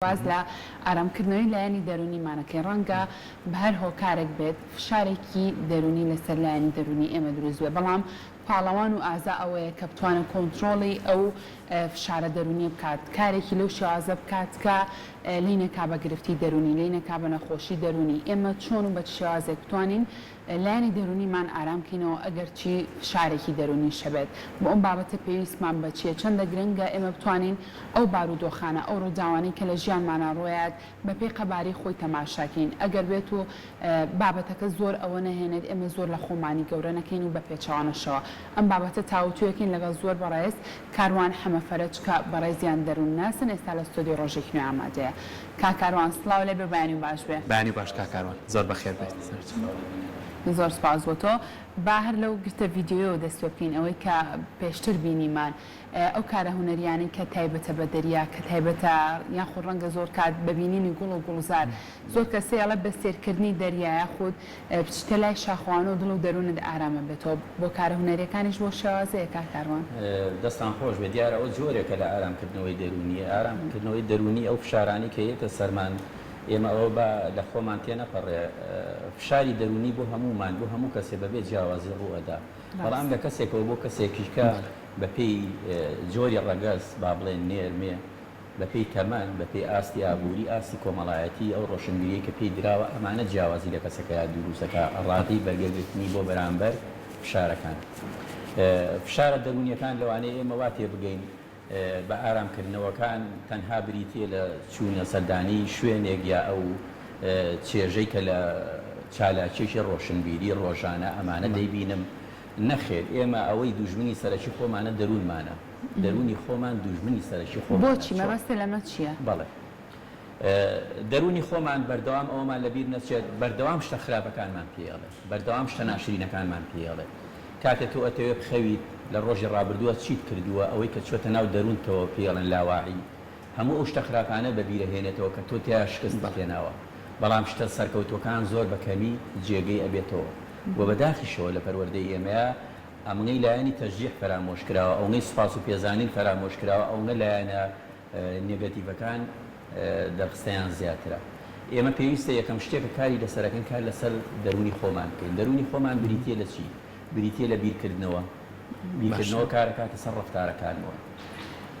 باز لە ئارامکردنەوەی لایەنی دەرونیمانەکەی ڕەنگە بە هەر هۆکارێک بێت فشارێکی دەرونی لەسەر لایەنی دەرونی ئێمە دروست بێ بەڵام پاڵەوان و ئازا ئەوەیە کە بتوانن کۆنتترۆڵی ئەو فشارە دەرونی بکات کارێکی لەو شێوازە بکات کە لی نەکا بە گرفتی دەرونی لی نەکا بە نەخۆشی دەرونی ئێمە چۆن و بە شێوازێک بتوانین لایەنی دەرونیمان ئارامکەینەوە ئەگەر چی فشارێکی دەرونی شەبێت بۆ ئەم بابەتە پێویستمان بە چیە چەندە گرنگە ئێمە بتوانین ئەو بارودۆخانە ئەو ڕووداوانەی کە لە ژیانمانە ڕۆیات بە پێی قەباری خۆی تەماشاکەین ئەگەر بێت و بابەتەکە زۆر ئەوە نەهێنێت ئێمە زۆر لە خۆمانی گەورە نەکەین و بە پێچەوانەشەوە ئەم بابەتە تاوتویەکەین لەگەڵ زۆر بەڕێز کاروان حەمەفەرج کە بەڕێزیان دەروون ناسن ئێستا لە ستۆدیۆ ڕۆژێکی نوێ ئامادەیە کاکاروان سڵاو لێ بێ بەیانی باش بێ بەیانی باش کاکاروان زۆر بەخێر بێت زۆر سپاس بۆ تۆ با هەر لەو گرتە ڤیددیۆ دەست پێ بکەین ئەوەی کە پێشتر بینیمان ئەو کارە هونەریانی کە تایبەتە بە دەریا کە تایبەتە یاخود ڕەنگە زۆر کات ببینینی گوڵ و گوڵزار زۆر کەسەیەڵە بە سێرکردنی دەریا یاخود بچتە لای شاخواانە و دڵ و دەروونت ئارامە بێتەوە بۆ کارە هونەریەکانیش بۆ شێوازەیە کاکاروان دەستان خۆش بێ دیارە ئەو جۆرێکە لە ئارامکردنەوەی دەرونیە ئارامکردنەوەی دەرونی ئەو فشارانی کە یەتە سەرمان ئێمە ئەوە بە لە خۆمان تێ نەپەڕێ فشاری دەرونی بۆ هەمومان بۆ هەموو کەسێ بەبێت جیاوازی ڕوئەدا بەڵام لە کەسێکەوە بۆ کەسێکیشکە بە پێی جۆری ڕەگەز با بڵێن نێرمێ بە پێی تەمەن بە پێی ئاستی ئابووری ئاستی کۆمەڵایەتی ئەو ڕۆشنبیری کە پێی دراوە ئەمانە جیاوازی لە کەسەکە یا دروستەکە ڕادی بەرگەگرتنی بۆ بەرامبەر فشارەکان فشارە دەرونیەکان لەوانەیە ئێمە وا تێ بگەین بە ئارامکردنەوەکان تەنها بریتە لە چوونە سەردانی شوێنێک یا ئەو چێژەی کە لە چالاکێکی ڕۆشنبیری ڕۆژانە ئەمانە دەیبینم نەخێر ئێمە ئەوەی دوژمنی سەرەکی خۆمانە دەروونمانە دەرونی خۆمان دوژمنی سەرەکی خۆ بۆچی مەبەستە لەمە چییە؟ بەڵێ دەرونی خۆمان بەردەوام ئەومان لەبیر نەچێت بەردەوام شتە خراپەکانمان پێڵێ بەردەوام شتە ناشرینەکانمان پێڵێ کاتێک تۆ ئەتەوێ بخەویت لە ڕۆژی ڕابردووە چیت کردووە ئەوەی کە چۆتە ناو دەروونتەوە پێڵێن لاواعی هەموو ئەو شتە خراپانە بەبیرەهێنێتەوە کە تۆ تیا شکست بەخێناوە بەڵام شتە سەرکەوتوەکان زۆر بەکەمی جێگەی ئەبێتەوە و بەداخیشەوە لە پەروەردەی ئێمەیە ئەمنەی لایەنی تەژدیح فەرامۆش کراوە ئەوەی سوپاس و پێزانین فەرامۆش کراوە ئەوە لایەنە نێگەتیڤەکان دەرخستەیان زیاترە ئێمە پێویستە یەکەم شتێکە کاری لەسەرەکەن کار لەسەر دەرونی خۆمان بکەین دەرونی خۆمان بریتە لە چی؟ بریتە لە بیرکردنەوە بیرکردنەوە کارەکاتە سەر ڕەفتارەکانەوە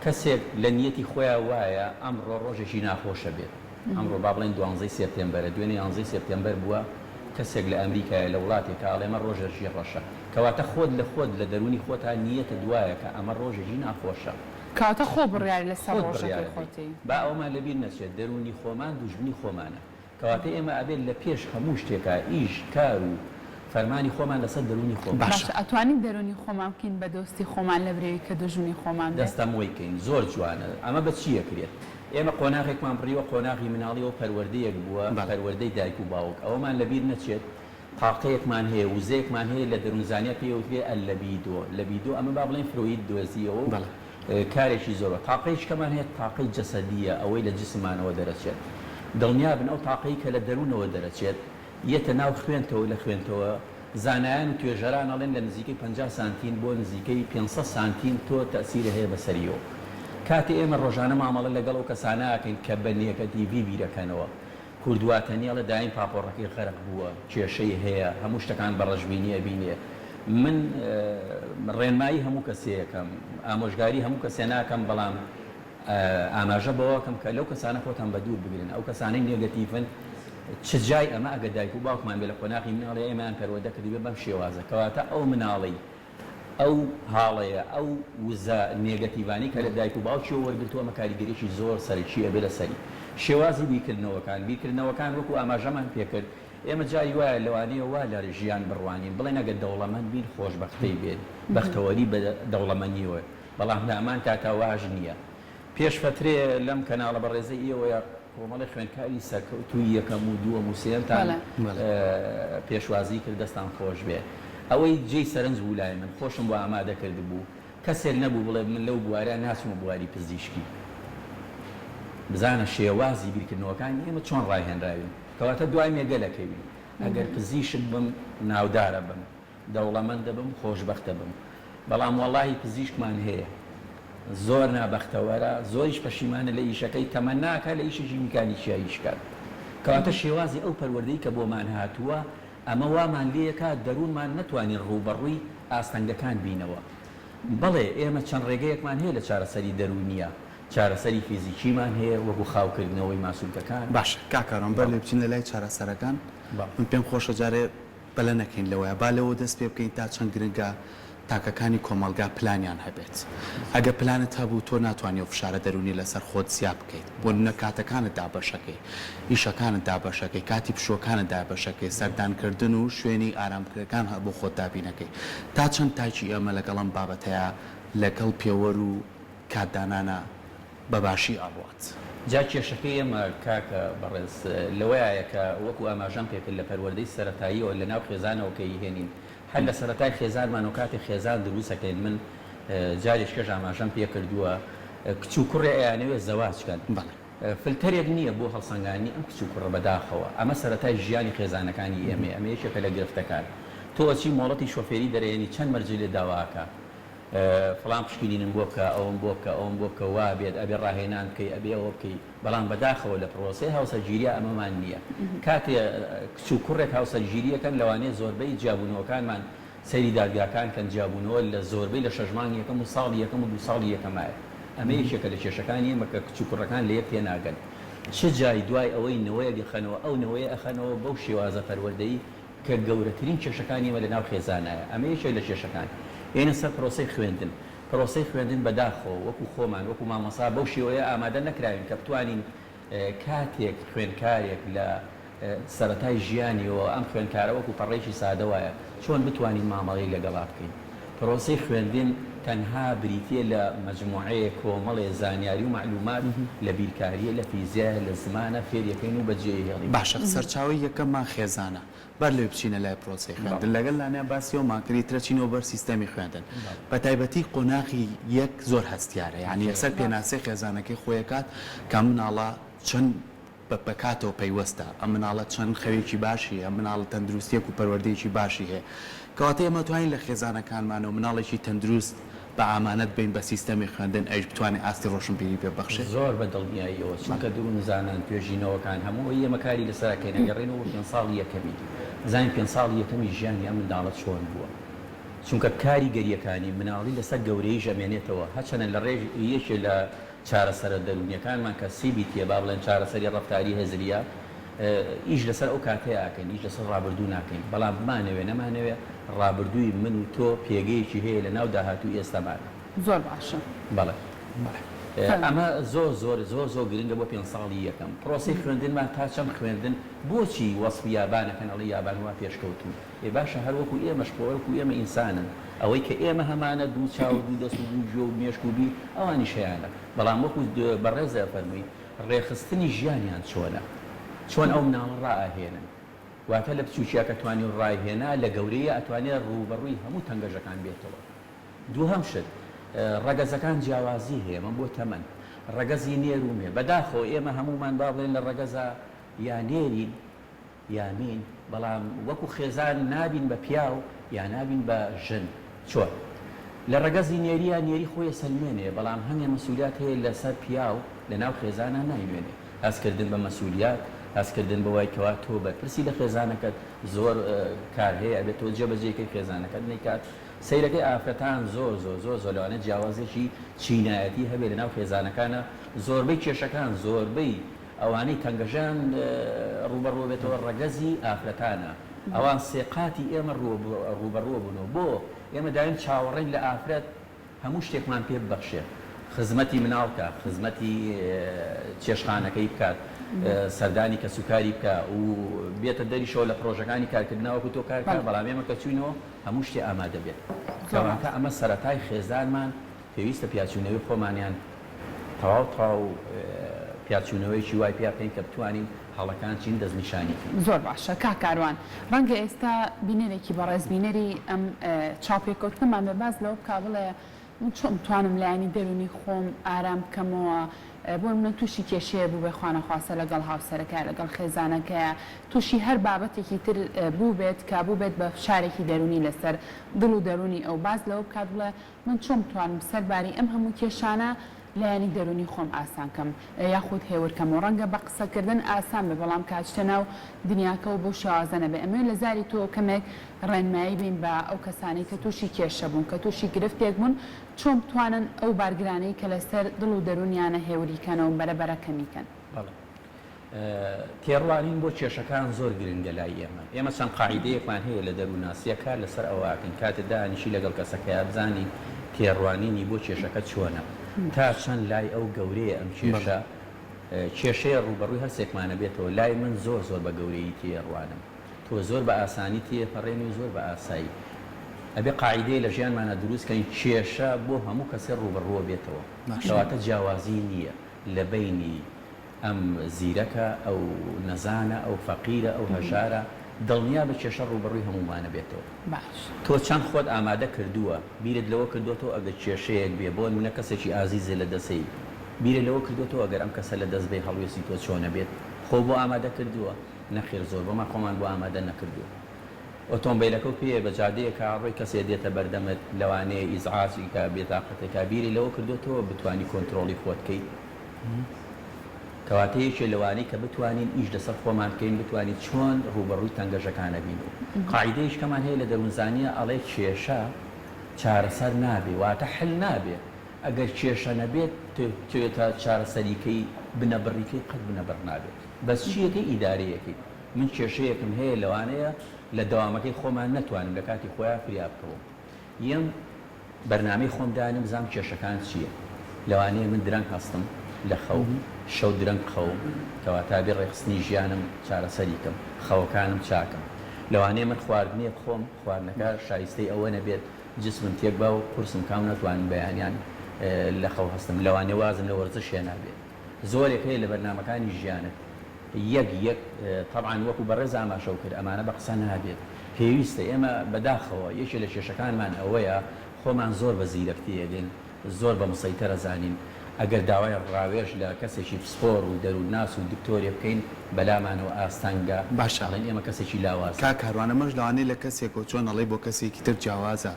کەسێک لە نیەتی خۆیان وایە ئەمڕۆ ڕۆژێکی ناخۆشە بێت ئەمڕۆ با بڵێن 12 سێپتێمبەرە دوێنێ 11 سێپتێمبەر بووە کەسێک لە ئەمریکای لە وڵاتێک ئاڵێمە ڕۆژێکی ڕەشە کەواتە خۆت لە خۆت لە دەرونی خۆتا نیەتە دوایە کە ئەمە ڕۆژێکی ناخۆشە کاتە خۆ بڕیاری لەسەر ڕۆژەکەی خۆتی با ئەومان لەبیر نەچێت دەرونی خۆمان دوژمنی خۆمانە کەواتە ئێمە ئەبێت لە پێش هەموو شتێکە ئیش کار و فەرمانی خۆمان لەسەر دەرونی خۆمان باشە ئەتوانین دەرونی خۆمان بکەین بە دۆستی خۆمان لە برێوی کە دوژمنی خۆمان دەستەم وەی بکەین زۆر جوانە ئەمە بە چیە کرێت ئێمە قۆناغێکمان بڕیوە قۆناغی مناڵیەوە پەروەردەیەک بووە پەروەردەی دایک و باوک ئەوەمان لەبیر نەچێت تاقەیەکمان هەیە وزەیەکمان هەیە لە دەروونزانیە پێوتێ ئەلەبیدۆ لەبیدۆ ئەمە با بڵێن فرۆید دۆزیەوە کارێکی زۆرە تاقەیەش کەمان هەیە تاقەی جەسەدیە ئەوەی لە جسمانەوە دەرەچێت دڵنیا بن ئەو تاقەی کە لە دەروونەوە دەرەچێت یەتە ناو خوێنتەوە لە خوێنتەوە زانایان و توێژەران ئەڵێن لە نزیکەی 50 سانتیم بۆ نزیکەی 500 سانتیم تۆ تەسیرە هەیە بەسەریەوە کاتی ئێمە ڕۆژانە مامەڵە لەگەڵ و کەسانەکەین کە بەنیەکە دیڤی بیرەکەنەوە کوردواتەنیاڵە دایم پاپۆڕەکەی خەرق بووە کێشەی هەیە هەموو شتەکان بەڕەشبینیە بینێ من ڕێنمایی هەموو کەسەیەکەم ئامۆژگاری هەموو کەسێ ناکەم بەڵام ئاماژە بەوەکەم کە لەو کەسانە خۆتان بە دوور بگرن ئەو کەسانەی نێگەتیڤن چ جای ئەمە ئەگە دایک و باوکمان بێ لە قۆناغی مناڵی ئێمان پەروەردە کردی بەم شێوازە کەواتە ئەو مناڵی ئەو حاڵەیە ئەو وزە نێگەتیڤانی کە لە دایک و باوکیەوە وەرگرتووە ئەمە کاریگەریەکی زۆر سەرەکی ئەبێ لەسەری شێوازی بیرکردنەوەکان وەکو ئاماژەمان پێکرد ئێمە جای وایە لەوانەیە وا لە ژیان بڕوانین بڵێن ئەگە دەوڵەمەند بین خۆشبەختەی بێت بەختەوەری بە دەوڵەمەندیەوە بەڵام لەمان تاتا واژ نییە پێش فترێ لەم کەناڵە بەڕێزەی ئێوەیە کۆمەڵی خوێندکاری سەرکەوتووی یەکەم و دووەم و سێمتان پێشوازی کرد دەستان خۆش بێ ئەوەی جێی سەرنج بوو لای من خۆشم بۆ ئامادە کرد بوو کەسێک نەبوو بڵێ من لەو بوارە ناچمە بواری پزیشکی بزانە شێوازی بیرکردنەوەکان ئێمە چۆن ڕایهێنراوین کەواتە دوای مێگەلەکەوی ئەگەر پزیشک بم ناودارە بم دەوڵەمەندە بم خۆشبەختە بم بەڵام وەڵاهی پزیشکمان هەیە زۆر نابەختەوەرە زۆریش پەشیمانە لە ئیشەکەی تەمەناکە لە ئیشێکی میکانیکیاییشکات کەواتە شێوازی ئەو پەروەردەی کە بۆمان هاتووە ئەمە وامان لێیەکە دەروونمان نەتوانین ڕوبەڕووی ئاستەنگەکان بینەوە بەڵێ ئێمە چەند ڕێگەیەکمان هەیە لە چارەسەری دەرونیە چارەسەری فیزیکیمان هەیە وەکو خاوکردنەوەی ماسوولکەکان باش کاکارم بەر لێ بچین لە لای چارەسەرەکان من پێم خۆشە جارێ بەلە نەکەین لەوەیە با لەوە دەست پێ بکەین تا چەند گرنگە تاکەکانی کۆمەلگا پلانیان هەبێت ئەگە پلانت هەبوو تۆ ناتوانانی و فشارە دەرونی لەسەر خۆت زیاد بکەیت بۆ نە کاتەکانت دابەشەکەی ئیشەکانت دابەشەکەی کاتی پشۆکانت دابەشەکەی سەردانکردن و شوێنی ئارامکردەکان بۆ خۆت دابینەکەی تا چەند تاچی ئەمە لەگەڵم بابەتەیە لەگەڵ پێوەەر و کاتدانانە بەباشی ئاوات. جا کێشەکەی ئێمە کاکە بەڕێز لەوەیە کە وەکو ئاماژەم پێکرد لە پەروەردەی سەرەتاییەوە لە ناو خێزانەوەکەی هێنین هەر لە سەرەتای خێزانمان و کاتی خێزان دروستەکەین من جارێکەش ئاماژەم پێ کردووە کچ و کوڕێ ئەیانەوێت زەواجکەن فلتەرێک نییە بۆ هەڵسەنگانی ئەم کچ و کوڕە بەداخەوە ئەمە سەرەتای ژیانی خێزانەکانی ئێمە ئەمە یەکێکە لە گرفتەکان تۆ ئەچی مۆڵەتی شۆفێری دەرێنی چەند مەرجی لێ داواکە فڵام پشکنینم بۆ بکە ئەوم بۆ بکە ئەوم بۆ بکە وا بێت ئەبێ ڕاهێنان بکەی ئەبێ ئەوە بکەی بەڵام بەداخەوە لە پرۆسەی هاوسەرگیریە ئەمەمان نییە کاتێ کچ و کوڕێک هاوسەرگیریەکەن لەوانەیە زۆربەی جیابوونەوەکانمان سەیری دادگاکان کەن جیابوونەوە لە زۆربەی لە شەژمانی یەکەم و ساڵی یەکەم و دو ساڵی یەکەمایە ئەمە یەکێکە لە کێشەکانی ئێمە کە کچ و کوڕەکان لە یەک تێناگەن چ جای دوای ئەوەی نەوەیە گەخەنەوە ئەو نەوەیە ئەخەنەوە بەو شێوازە پەروەردەی کە گەورەترین کێشەکانی ئێمە لە ناو خێزانایە ئەمە یەکێک لە کێشەکان ئێنە سەر پرۆسەی خوێندن پرۆسەی خوێندن بەداخەوە وەکو خۆمان وەکو مامۆسا بەو شێوەیە ئامادە نەکراوین کە بتوانین کاتێک خوێندکارێک لە سەرەتای ژیانیەوە ئەم خوێندکارە وەکو پەڕێکی سادەوایە چۆن بتوانین مامەڵەی لەگەڵا بکەین پرۆسەی خوێندن تەنها بریتیە لە مەجموعەیە کۆمەڵێ زانیاری و معلومات لە بیرکاریە لە فیزیە لە زمانە فێریەکەین و بەجێهێڵی باشە سەرچاوی یەکەممان خێزانە بەر لێ بچینە لای پرۆسی خوێندن لەگەڵ لانەیە باسیەوە ماکری ترەچینەوە بەر سیستەمی خوێندن بە تایبەتی قۆناغی یەک زۆر هەستیارە یعنی یەکسەر پێناسەی خێزانەکەی خۆیەکات کە مناڵە چەند بەکاتەوە پەیوەستە ئەم مناڵە چەند خەوێکی باشی ئەم مناڵە تەندروستیەک و پەروەردەیەکی باشی هەیە کەواتە ئێمە توانین لە خێزانەکانمانەوە مناڵێکی تەندروست بە ئامانەت بین بە سیستەمی خوێندن ئەیش بتوانێت ئاستی ڕۆشنبیری پێبەخشێت زۆر بە دڵنیاییەوە چونکە درون زانان توێژینەوەکان هەموو ئێمە کاری لەسەرەکەین ئەگەڕێنەوە پێنج ساڵی یەکەمی زانین پێنج ساڵی یەکەمی ژیانی ئەم منداڵە چۆن بووە چونکە کاری گەریەکانی مناڵی لەسەر گەورەی ژەمێنێتەوە هەچەنە لە ڕێژ یەکێ لە چارەسەرە دەرونیەکانمان کە سیبی تێ با بڵێن چارەسەری ڕەفتاری هێزریە ئیش لەسەر ئەو کاتەیە ئاکەین ئیش لەسەر ڕابردوو ناکەین بەڵام بمانەوێ نەمانەوێ ڕابردووی من و تۆ پێگەیەکی هەیە لە ناو داهاتوو ئێستامانە زۆر باشە بەڵێ ئەمە زۆر زۆر زۆر زۆر گرنگە بۆ پێنج ساڵی یەکەم پرۆسی خوێندنمان تا چەند خوێندن بۆچی وەسفی یابانەکەن ئەڵی یابان وا پێشکەوتون ێ باشە هەر وەکو ئێمەش وەکو ئێمە ئینسانن ئەوەی کە ئێمە هەمانە دوو چاو دوو دەست و دوو جۆ و مێشک و بی ئەوانی شەیانە بەڵام وەکو بەڕێزە فەرمووی ڕێخستنی ژیانیان چۆنە چۆن ئەو مناڵە ڕائهێنن واتە لە بچووکیا کە توانی ڕایهێنا لە گەورەیە ئەتوانێت ڕوبەڕووی هەموو تەنگەژەکان بێتەوە دووهەم شت ڕەگەزەکان جیاوازی هەیە من بۆ تەمەن ڕەگەزی نێرومێ بەداخەوە ئێمە هەمومان با بڵێن لە ڕەگەزە یا نێرین یامین بەڵام وەکو خێزان نابین بە پیاو یا نابین بە ژن چۆن لە ڕەگەزی نێریە نێری خۆی سەلمێنێ بەڵام هەمێ مەسئولیات هەیە لەسەر پیاو لە ناو خێزانە نایوێنێ هەستکردن بە مەسئولیات هەستکردن بەوای کەوا تۆ بەرپرسی لە خێزانەکەت زۆر کار هەیە ئەبێت تۆ جێبەجێکەی خێزانەکەت نەیکات سەیرەکەی ئافرەتان زۆر زۆر زۆر زۆر لەوانە جیاوازێکی چینایەتی هەبێت لە ناو خێزانەکانە زۆربەی کێشەکان زۆربەی ئەوانەی تەنگەژان ڕوبەڕوە بێتەوە ڕەگەزی ئافرەتانە ئەوان سێقاتی ئێمە ڕوبەڕوە بوونەوە بۆ ئێمە دایم چاوەڕێین لە ئافرەت هەموو شتێکمان پێ ببەخشێ خزمەتی مناڵکە خزمەتی چێشخانەکەی بکات سەردانی کە سوکاری بکە و بێتە دەریشەوە لە پرۆژەکانی کارکردنەوەکو تۆ کارکە بەڵام ئێمە کە چوینەوە هەموو شتێ ئامادە بێت کەواتە ئەمە سەرەتای خێزانمان پێویستە پیاچوونەوەی خۆمانیان تەواو پیاچوونەوەیکی وای پیا بکەین کە بتوانین هەڵەکان چین دەستنیشانی زۆر باشە کاکاروان ڕەنگە ئێستا بینەرێکی بەڕێز بینەری ئەم چاوپێکەوتنمان بە باز لەوە بکا بڵێ چۆن بتوانم لایانی دەرونی خۆم ئارام بکەمەوە بۆ منە تووشی کێشەیە بوو بێ خوانەخواسە لەگەڵ هاوسەرەکە لەگەڵ خێزانەکەیە تووشی هەر بابەتێکی تر بوو بێت کا بوو بێت بە شارێکی دەرونی لەسەر دڵ و دەرونی ئەو باز لەوە بکات بڵێ من چۆن بتوانم سەرباری ئەم هەموو کێشانە لایەنی دەرونی خۆم ئاسانکەم یاخود هێورکەم و ڕەنگە بە قسەکردن ئاسان بێ بەڵام کاتچتە ناو دنیاکە و بۆ شازانە بێ ئەمە لە زاری تۆ کەمێک ڕێنمایی بین بە ئەو کەسانی کە تووشی کێشە بوون کە تووشی گرفتێک بوون چۆن بتوانن ئەو بارگرانەی کە لەسەر دڵ و دەرونیانە هێوریکەنەوە بەرەبەرە کەمیکەن. تێڕوانین بۆ کێشەکان زۆر گرنگە لای ئێمە چەند قاعیدەیەکمان هەیە لە دەرووناسیەکە لەسەر ئەوواکەن کاتت دانیشی لەگەڵ کەسەکەی بزانی تێڕوانینی بۆ کێشەکە چۆنە تا چەند لای ئەو گەورەیە ئەم کێشە کێشەیە ڕوبەڕووی هەرسێکمانە بێتەوە لای من زۆر زۆر بە گەورەی تێڕوانم تۆ زۆر بە ئاسانی تێپەڕێنی و زۆر بە ئاسایی ئەبێ قاعیدەی لە ژیانمانە دروستکەین کێشە بۆ هەموو کەسێ ڕوبەڕووە بێتەوە کەواتە جیاوازی نییە لە بینی ئەم زیرەکە ئەو نەزانە ئەو فەقیرە ئەو هەژارە دڵنیا بە کێشە ڕوبەڕووی هەمومانە بێتەوە تۆ چەند خۆت ئامادە کردووە بیرت لەوە کردوەوە ئەگەر کێشەیەک بێ بۆ نمونە کەسێکی ئازیزێ لە دەسەی بیرە لەوە کردوەوە ئەگەر ئەم کەسە لە دەست بێ هەڵوێستی تۆ چۆنە بێت خۆ بۆ ئامادە کردووە نەخێر زۆر بۆمان خۆمان بۆ ئامادە نەکردووە ئۆتۆمبیلەکە پێ بە جادەیەکە ڕۆی کەسێ دێتە بەردەمت لەوانەیە ئیزعاجی کە بێتاقەتێکا بیری لەوە کردوەوە بتوانی کۆنتترۆلی خۆتکەیت کەواتەیەکێ لەوانەی کە بتوانین ئیش لەسەر خۆمان بکەین بتوانین چۆن ڕوبەڕووی تەنگەژەکانە بین و قاعیدەیەش کەمان هەیە لە دەروونزانیە ئەڵێ کێشە چارەسەر نابێ واتە حل نابێ ئەگەر کێشە نەبێت توێتە چارەسەریکەی بنەبڕیکەی قەت بنەبڕ نابێت بەس چیەکەی ئیدارەیەکی من کێشەیەکم هەیە لەوانەیە لە دەوامەکەی خۆمان نەتوانم لە کاتی خۆیان فریا بکەوە یەم بەرنامەی خۆم دانم زانم کێشەکان چییە لەوانەیە من درەنگ هەستم لە خەو شەو درەنگ خەوم کەواتە بێ ڕێخستنی ژیانم چارەسەریکەم خەوەکانم چاکەم لەوانەیە من خواردنیە بخۆم خواردنەکە شایستەی ئەوە نەبێت جسمم تێک با و قورسم کام نەتوانم بەیانیان لە خەو هەستم لەوانێ وازم لە وەرزشێ نابێت زۆرێک هەیە لە بەرنامەکانی ژیانت یەک طبعاً وەکو بەڕێز ئاماشەو کرد ئەمانە بە قسە نابێت پێویستە ئێمە بەداخەوە یەکێ لە کێشەکانمان ئەوەیە خۆمان زۆر بە زیرەکتیەگەن زۆر بە مسەیتەرە زانین ئەگەر داوای ڕاوێژ لە کەسێکی پسپۆر و دەرووناس و دکتۆری بکەین بەلامانەوە ئاستانگە باشڵێن ئێمە کەسێکی لاواز کاروانەمەش لەوانەیە لە کەسێکەوە چۆن ئەڵێ بۆ کەسێکی تر جیاوازە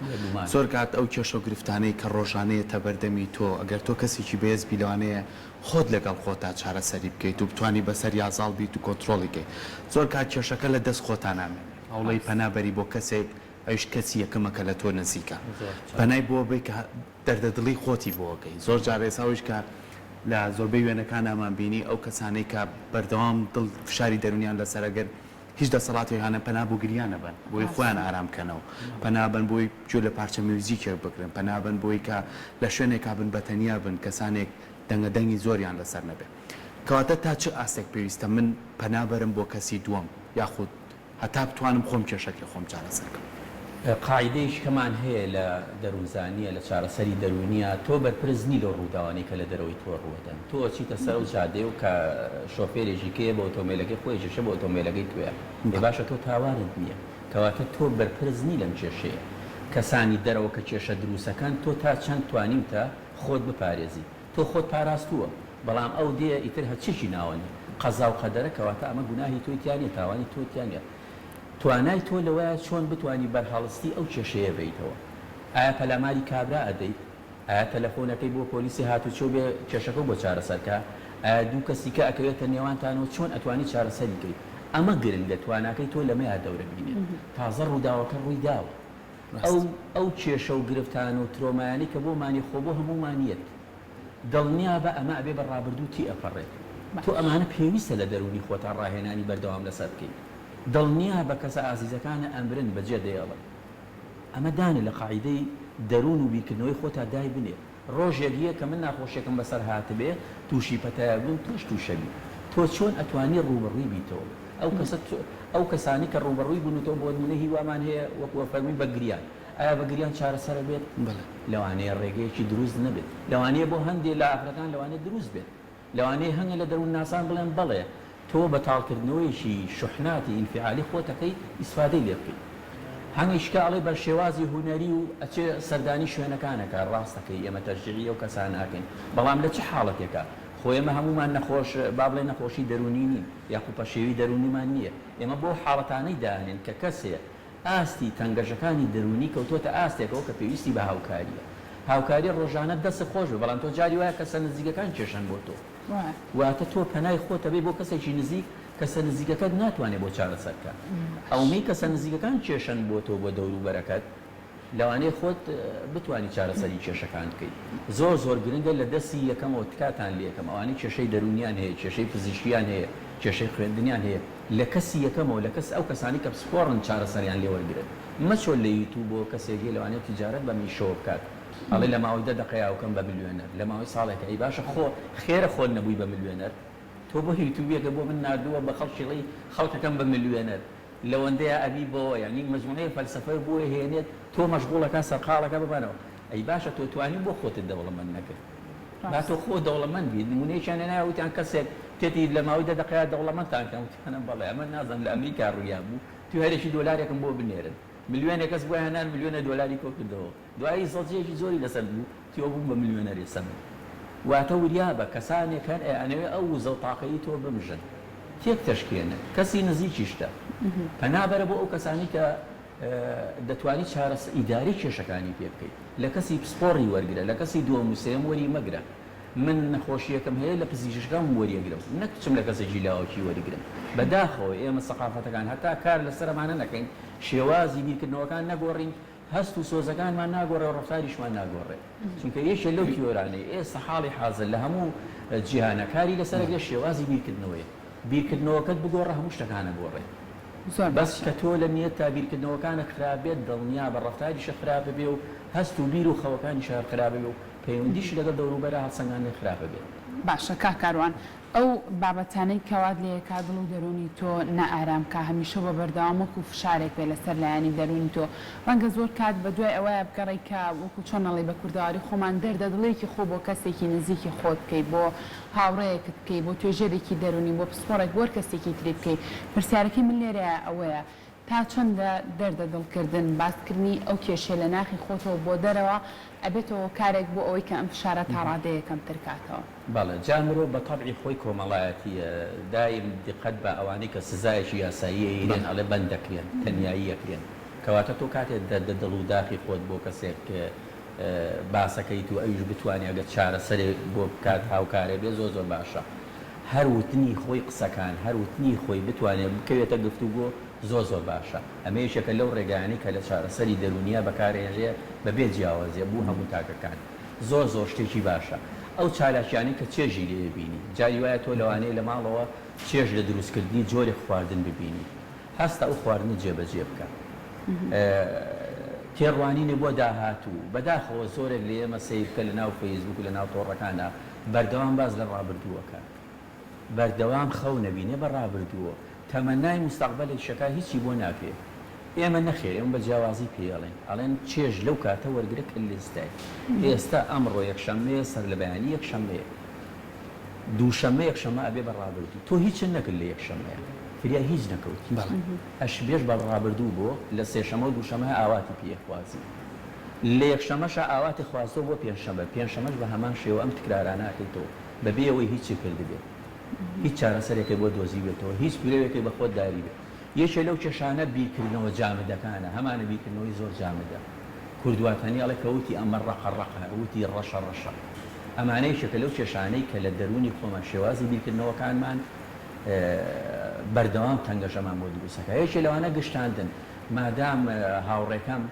زۆر کات ئەو کێشە و گرفتانەی کە ڕۆژانەیە تەبەردەمی تۆ ئەگەر تۆ کەسێکی بێزبی لەوانەیە خۆت لەگەڵ خۆتا چارەسەری بکەیت و بتوانی بەسەر یازاڵ بیت و کۆنتترۆڵیکەی زۆر کات کێشەکە لە دەست خۆتان نامێت ئەوڵی پەنابەری بۆ کەسێک ئەوش کەسی یەکەمەکە لە تۆ نزیکە پەنای بۆ بێ کە دەردەدڵی خۆتی بۆەکەی زۆر جار ئێساویش کە لە زۆربەی وێنەکان ئامان بینی ئەو کەسانەی کە بەردەوام دڵ فشاری دەرونیان لەسەرەگەر هیچ دەسەڵاتی هانە پەنا بۆ گریانە بن بۆی خۆیان ئارامکەنەوە پەنابن بۆی جۆ لە پارچە میوزیکێک بکرن پەنابن بۆی کە لە شوێنێکا بن بەتەنیا بن کەسانێک دەنگەدەنگی زۆریان لەسەر نەبێت کەواتە تا چه ئاستێک پێویستە من پەنابەرم بۆ کەسی دووەم یاخود هەتا بتوانم خۆم کێشەکە خۆم چارەسەرکەم قاعدەیەش کەمان هەیە لە دەروونزانیە لە چارەسەری دەرونیە تۆ بەرپرزنی لە ڕووداوانی کە لە دەرەوەی تۆ ڕوەدەن تۆ چیتە سەر و جادێ و کە شۆفێرێکی کێ بە ئۆتۆمبیلەکەی خۆیشە بە ئۆتۆمبیلەکەی توێ باشە تۆ تاوانت نییە کەواتە تۆ بەرپرزنی لەم کێشەیە کەسانی دەرەوە کە کێشە دروستەکان تۆ تا چەند توانیمتە خۆت بپارێزی تۆ خۆت پاراستووە بەڵام ئەو دێ ئیتر هەچێکی ناوەنی قەزا و قەدەرە کەواتە ئەمە گوناهی تۆی تیانە تاوانی تۆ تیانە توانای تۆ لەوەیە چۆن بتانی بەرهەڵستی ئەو کێشەیە بیتەوە ئایا پەلاماری کابرا ئەدەیت ئایا تەلەفۆنەکەی بۆ پۆلیسی هاتوچۆ بێ کێشەکە بۆ چارەسەرکە ئایا دوو کەسی کە ئەکەوێتە نێوانتانەوە چۆن ئەتوانی چارەسەری بکەیت ئەمە گرنگە تواناکەی تۆ لەمەیە دەورە بینێت تازە ڕووداوەکە ڕووی داوە ئەو کێشە و گرفتان و ترۆمایانی کە بۆمانی خۆ بۆ هەمومانیت دڵنیا بە ئەمە ئەبێ بە ڕابردوو تی ئەپەڕێت تۆ ئەمانە پێویستە لە دەرونی خۆتان ڕاهێنانی بەردەوام لەسەر بکەیت دڵنیا بە کەسە ئازیزەکانە ئەمرن بەجێ دەیەڵن ئەمە دانە لە قاعیدەی دەروون و بیکردنەوەی خۆتا دای بنێ ڕۆژێکیە کە من ناخۆشیێکم بەسەر هاتبێ تووشی پەتایە بوون توش تووشەبی تۆ چۆن ئەتوانی ڕوبەڕووی بیتەوە ئەو کەسانی کە ڕوبەڕووی بوونەوە بۆ نمونە هیوامان هەیە وەکوە فەرمی بەگریان ئایا بەگریان چارەسەرە بێت لەوانەیە ڕێگەیەکی دروست نەبێت لەوانەیە بۆ هەندێک لە ئافرەکان لەوانەیە دروست بێت لەوانەیە هەنگە لە دەروون ناسان بڵێن بەڵێ تۆ بەتاڵکردنەوەیشی شحناتی ئینفعالی خۆتەکەی ئیسفادەی لێ بکەیت هەنگیشکاڵی بە شێوازی هونەری و ئەچێ سەردانی شوێنەکانەکە ڕاستەکەی ئێمە تەرجیعی ئەو کەسان ناکەین بەڵام لە چه حاڵەتێکە خۆیمە هەمومان نەخۆش با بڵێ نەخۆشی دەرونی نین یاخو پەشێوی دەرونیمان نییە ئێمە بۆ حاڵەتانەی داهێن کە کەسێ ئاستی تەنگەشەکانی دەرونی کەوتۆتە ئاستێکەوە کە پێویستی بە هاوکاریە هاوکاری ڕۆژانە دەست خۆش بێ بەڵام تۆ جاری وایە کەسە نزیکەکان کێشن بۆ تۆ واتە تۆ پەنای خۆتە بێ بۆ کەسێکی نزیک کەسە نزیکەکەت ناتوانێت بۆ چارەسەرکە ئەومەی کەسە نزیکەکان کێشن بۆ تۆ بۆ دەوروبەرەکەت لەوانەیە خۆت بتوانی چارەسەری کێشەکان بکەیت زۆر گرنگە لە دەستی یەکەمەوە تکاتان لە یەکەم ئەوانەی کێشەی دەرونیان هەیە کێشەی پزیشکیان هەیە کێشەی خوێندنیان هەیە لە کەسی یەکەمەوە لە کەس ئەو کەسانی کە پسپۆڕن چارەسەریان لێوەرگرن مەچۆ لە یوتیوب بۆ کەسێکی لەوانەیە تیجارەت بە میشۆ بکات ئەڵێ لە ماوەی 10 دقەیە ئەوکەم بە میلیۆنەر لە ماوەی ساڵێکە ئەی باشە خێرە خۆت نەبووی بە میلیۆنەر تۆ بۆ یوتیوبێکە بۆ من نردووە بە خەڵکی خەڵکەکەم بە میلیۆنەر لەوەندەیە ئەبی بۆ یعنی مەجموعەیە فەلسەفە بۆ هێنێت تۆ مەشغوڵەکە سەرقاڵەکە ببانەوە ئەی باشە تۆ توانی بۆ خۆتت دەوڵەمەند نەکرد با تۆ خۆ دەوڵەمەند بیت نمونەیەکیان نایوتیان کەسێک تێتی لە ماوەی 10 دقەیە دەوڵەمەندتان کەم وتیانم بەڵێ ئەمە نازانم لە ئەمریکا ڕوویان بوو تو هەرێکی دۆلارێکم بۆ بنێرن ملیۆنێک کەس بۆ هێنان ملیۆنە دۆلاری کۆ کردەوە دوایی سەڵجەیەکی زۆری لەسەر بوو تۆ بووم بە ملیۆنەری سەمن واتە وریابە کەسانێکن ئەنەوێ ئەو زەوتاقەیی تۆ بمژن تێک تەشکێنن کەسی نزیکیشتە پەنابەرە بۆ ئەو کەسانی کە دەتوانی چارەسە ئیداری کێشەکانی پێ بکەیت لە کەسی پسپۆڕی وەرگرە لە کەسی دووەم و سێم وەری مەگرە من نەخۆشیەکەم هەیە لە پزیشکەکەم وەریەگرم نەکچم لە کەسێکی لاوەکی وەرگرم بەداخەوە ئێمە سەقافەتەکان هەتا کار لەسەرمانە نەکەین شێوازی بیرکردنەوەکان نەگۆڕین هەست و سۆزەکانمان ناگۆڕێ و ڕفتاریشمان ناگۆڕێ چونکە یەکێ لەو تیۆرانەی ئێستا حاڵی حازر لە هەموو جیهانەکاری لەسەرێک شێوازی بیرکردنەوەیە بیرکردنەوەکەت بگۆڕە هەموو شتەکانە گۆڕێ بەس کە تۆ لە نیەت تا بیرکردنەوەکانە خراپێت دڵنیا بە ڕفتاریشە خراپە بێ و هەست و بیر و خەوەکانی شار خراپە بێ و پەیوەندیش لەگەڵ دەوروبەرە هەڵسەنگانە خراپە بێت باشە کاکاروان ئەو بابەتانەی کەوات لێ کادڵ و دەرونی تۆ نەئارام کە هەمیشە بە بەردەوامەک و فشارێک پێ لەسەر لایانی دەرونی تۆ ڕەنگە زۆر کات بە دوای ئەوەیە بگەڕی کە وەکو چۆنەڵی بە کوردەواری خۆمان دەردەدڵێکی خۆ بۆ کەسێکی نزیکی خۆت بکەیت بۆ هاوڕەیەکت بکەیت بۆ توێژەرێکی دەرونی بۆ پسپۆڕێک بۆ کەسێکی تری بکەیت پرسیارەکەی من لێرەیە ئەوەیە تا چەندە دەردەدڵکردن باسکردنی ئەو کێشە لە ناخی خۆتەوە بۆ دەرەوە ئەبێتەوە کارێک بۆ ئەوەی کە ئەم فشارە تا ڕادەیەکەم ترکاتەوە بەڵێ جا مرۆڤ بە تەبعی خۆی کۆمەڵایەتیە دایم دقت بە ئەوانەی کە سزایەکی یاساییە ئیرێن ئەڵێ بەند دەکرێن تەنیایی یەکرێن کەواتە تۆ کاتێک دڵ و داخی خۆت بۆ کەسێک باسەکەیت و ئەویش بتوانێت ئەگەر چارەسەرێ بۆ بکات هاوکارێ بێ زۆر باشە هەر وتنی خۆی قسەکان هەر وتنی خۆی بتوانێت بکەوێتە گفتوگۆ زۆر باشە ئەمە یەکێکە لەو ڕێگایانی کە لە چارەسەری دەرونیە بەکارێنرێ بەبێ جیاوازیە بوو هەموو تاکەکان زۆر شتێکی باشە ئەو چالاکیانی کە چێژی لێ ببینی جاری وایە تۆ لەوانەیە لە ماڵەوە چێژ لە دروستکردنی جۆرێک خواردن ببینی هەستا ئەو خواردنی جێبەجێ بکە تێڕوانینی بۆ داهاتوو بەداخەوە زۆرێک لە ئێمە سیرکە لە ناو فەیسبوک و لە ناو تۆڕەکانە بەردەوام باز لە ڕابردووەکە بەردەوام خەو نەبینێ بە ڕابردووە تەمەنای مستەقبەلی شەکا هیچی بۆ ناکرێت ئێمە نەخێر ئێمە بە جیاوازی پێڵێن ئەڵێن چێژ لەو کاتە وەرگرە کە لێستای ئێستا ئەمڕۆ یەکشەممەیە سەر لە بەیانی یەکشەممەیە دووشەممە یەکشەممە ئەبێ بە ڕابردوو تۆ هیچ نەکرد لە یەکشەممەیە فریا هیچ نەکەوت ئەش بێش بە ڕابردوو بۆ لە سێشەمە و دووشەمە ئاواتی پێخوازی لە یەکشەمەشە ئاواتی خواستەوە بۆ پێنجشەمەش بە هەمان شێوە ئەم تکراراناکەیتەوە بەبێ ئەوەی هیچی کردبێت هیچ چارەسەرێکی بۆ دۆزی بێتەوە هیچ پیرەوێکی بە خۆت داری بێت یەکێ لەو کێشانە بیرکردنەوە جامدەکانە هەمانە بیرکردنەوەی زۆر جامدە کوردواتانی ئەڵێ کە وتی ئەمە ڕەقە وتی ڕەشە ئەمانەی شەکە لەو کێشانەی کە لە دەرونی خۆمان شێوازی بیرکردنەوەکانمان بەردەوام تەنگەشەمان بۆ دروستەکە یەکێ لەوانە گشتاندن مادام هاوڕێکەم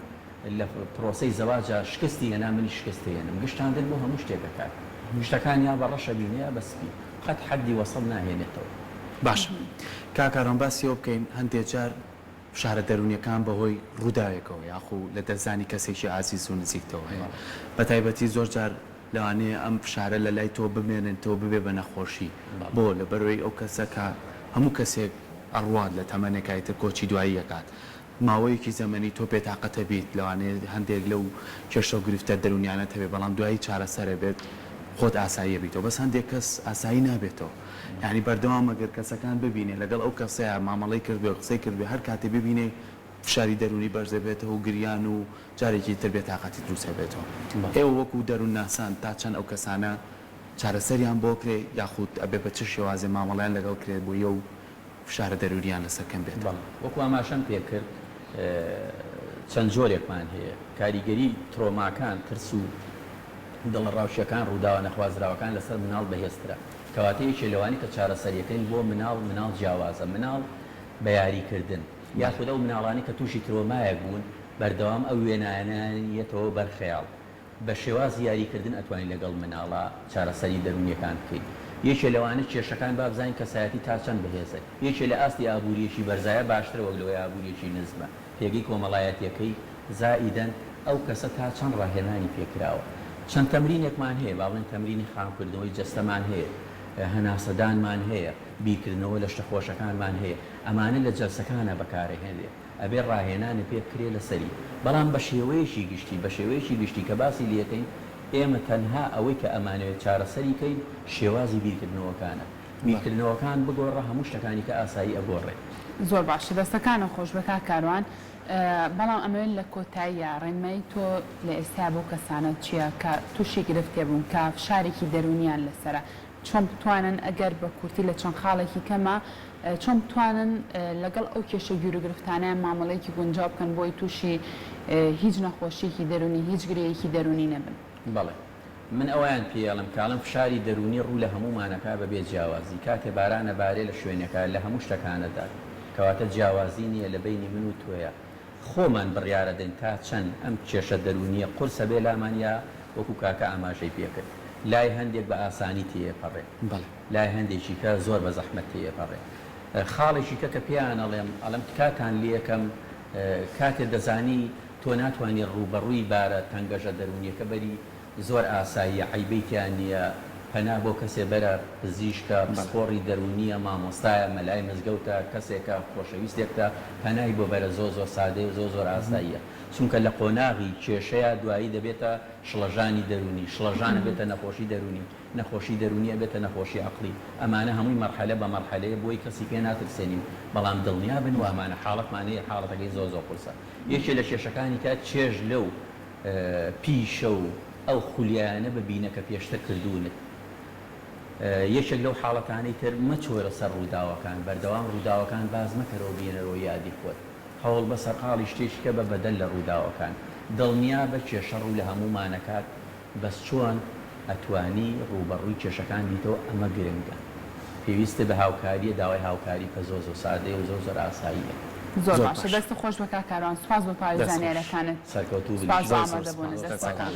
لە پرۆسەی زەواجە شکستی هێنا منی شکستێنم گشتاندن بۆ هەموو شتێکەکات شتەکان یا بە ڕەشە بینەیە بەسپی قەت حەدی وەسڵ ناهێنێتەوە باش کاکارۆن باسیەوە بکەین هەندێک جار فشارە دەرونیەکان بەهۆی ڕووداوێکەوە یاخو لە دەرزانی کەسێکی ئازیز و نزیکتەوە هەیە بە تایبەتی زۆر جار لەوانەیە ئەم فشارە لە لای تۆ بمێنێتەوە ببێ بە نەخۆشی بۆ لە بەرەوەی ئەو کەسەکە هەموو کەسێک ئەڕوات لە تەمەنێکایتر کۆچی دوایی یەکات ماوەیەکی زەمەنی تۆ پێتاقەتە بیت لەوانەیە هەندێک لەو کێشە و گرفتە دەرونیانە هەبێ بەڵام دوایی چارەسەرە بێت خۆت ئاساییە بیتەوە بەس هەندێک کەس ئاسایی نابێتەوە یعنی بەردەوام ئەگەر کەسەکان ببینێ لەگەڵ ئەو کەسەیە مامەڵەی کردبێ قسەی کردبێ هەر کاتێ ببینێ فشاری دەرونی بەرز دەبێتەوە و گریان و جارێکی تر بێتاقەتی دروست هەبێتەوە ئێوە وەکو دەرون ناسان تا چەند ئەو کەسانە چارەسەریان بۆ کرێ یاخود ئەبێ بە چ شێوازێ مامەڵیان لەگەڵ کرێت بۆ یە و فشارە دەروریان لەسەرکەم بێت. وەکو ئاماشەم پێ کرد چەند جۆرێکمان هەیە کاریگەری ترۆماکان ترس و دڵە ڕاوشیەکان ڕووداوە نەخوازراوەکان لەسەر مناڵ بەهێزترە کەواتەیەکی لەوانی کە چارەسەریەکەین بۆ مناڵ جیاوازە مناڵ بە یاریکردن یاخودە و مناڵانی کە تووشی ترۆمایەک بوون بەردەوام ئەو وێنانیەتەوە بەرخەیاڵ بە شێوازی یاریکردن ئەتوانین لەگەڵ مناڵە چارەسەری دەرونیەکان بکەین. یەکێ لەوانە کێشەکان بابزانین کەسایەتی تا چەند بەهێزە یەکێ لە ئاستی ئابوووریەکی بەرزایە باشترە وەک لەوەی ئابوووریەکی نزمە پێگەی کۆمەڵایەتیەکەی زائیدەن ئەو کەسە تا چەند ڕاهێنانی پێکراوە. چەند تەمرینێکمان هەیە باڵێن تەمرینی خامکردنەوەی جەستەمان هەیە هەناسەدانمان هەیە بیرکردنەوە لە شتەخۆشەکانمان هەیە ئەمانە لە جەلسەکانە بەکارهێنێ ئەبێ ڕاهێنانی پێکرێ لەسەری بەڵام بە شێوەیەکی گشتی کە باسی لەکەین ئێمە تەنها ئەوەی کە ئەمانەوێت چارەسەریکەین شێوازی بیرکردنەوەکانە بیرکردنەوەکان بگۆڕە هەموو شتەکانی کە ئاسایی ئەگۆڕێ. زۆر باشە دەستەکانە خۆش بە کاکاروان بەڵام ئەمەوێت لە کۆتاییە ڕێنمایی تۆ لە ئێستا بۆ کەسانە چییە کە تووشی گرفتێ بوون کە فشارێکی دەرونیان لەسرە چۆن بتوانن ئەگەر بە کورتی لە چەند خاڵێکی کەمە چۆن بتوانن لەگەڵ ئەو کێشە گیرروگرفتانیان مامەڵەیەکی گونجاو بکەن بۆی تووشی هیچ نەخۆشیێکی دەرونی هیچ گرەیەکی دەرونی نەبن. بەڵێ من ئەویان پێڵم کاڵم فشاری دەرونی ڕوو لە هەمومانەکە بەبێ جیاوازی کاتێ بارانە بارێ لە شوێنەکە لە هەموو شتەکانەدا کەواتە جیاوازی نییە لە بینی من و تۆیە خۆمان بڕیارە دەین تا چەند ئەم کێشە دەرونیە قورسە بێ لامانیا وەکو کاکە ئاماژەی پێکرد لای هەندێک بە ئاسانی تێپەڕێ لای هەندێکی کە زۆر بە زەحمەت تێپەڕێ خاڵێکی کە کە پیان ئەڵێم کاتان لێکم کاتێ دەزانی تۆ ناتوانانی ڕوبەڕووی بارە تەنگەژە دەرونیەکە بەری زۆر ئاساییە عیبەیتیان نییە پەنا بۆ کەسێ بەرە پزیشکە پسپۆڕی دەرونیە مامۆستایە مەلای مزگەوتە کەسێکە خۆشەویستێکتە پەنای بۆ بەرە زۆر سادەی و زۆر ئاساییە چونکە لە قۆناغی کێشەیە دوایی دەبێتە شڵەژانی دەرونی شڵەژانە بێتە نەخۆشی دەرونی نەخۆشی دەرونیە بێتە نەخۆشی عەقڵی ئەمانە هەمووی مەرحەلە بە مەرحەلەیە بۆی کەسی پێ ناترسێنین بەڵام دڵنیا بن و ئەمانە حاڵەتمانەیە حاڵەتەکەی زۆر قورسە یەکێ لە کێشەکانی کات چێژ لەو پیشە و ئەو خولیانە ببینە کە پێشتر کردوونت یەکێک لەو حاڵەتانەی تر مەچۆرە سەر ڕووداوەکان بەردەوام ڕووداوەکان باز مەکەرەوە بینەرەوە یادی خۆت هەوڵ بە سەرقاڵی شتێککە بە بەدەل لە ڕووداوەکان دڵنیا بە کێشە ڕوو لە هەمومانەکات بەس چۆن ئەتوانی ڕوبەڕووی کێشەکان دیتەوە ئەمە گرنگە پێویستە بە هاوکاریە داوای هاوکاری کە زۆر سادەیە و زۆر ئاساییە. زۆر باشە دەست خۆش بە کاکاروان سوپاس بۆ پاویزانیارەکانت سەرکەوتوو سپاس ئامادەبوونە دەستەکان.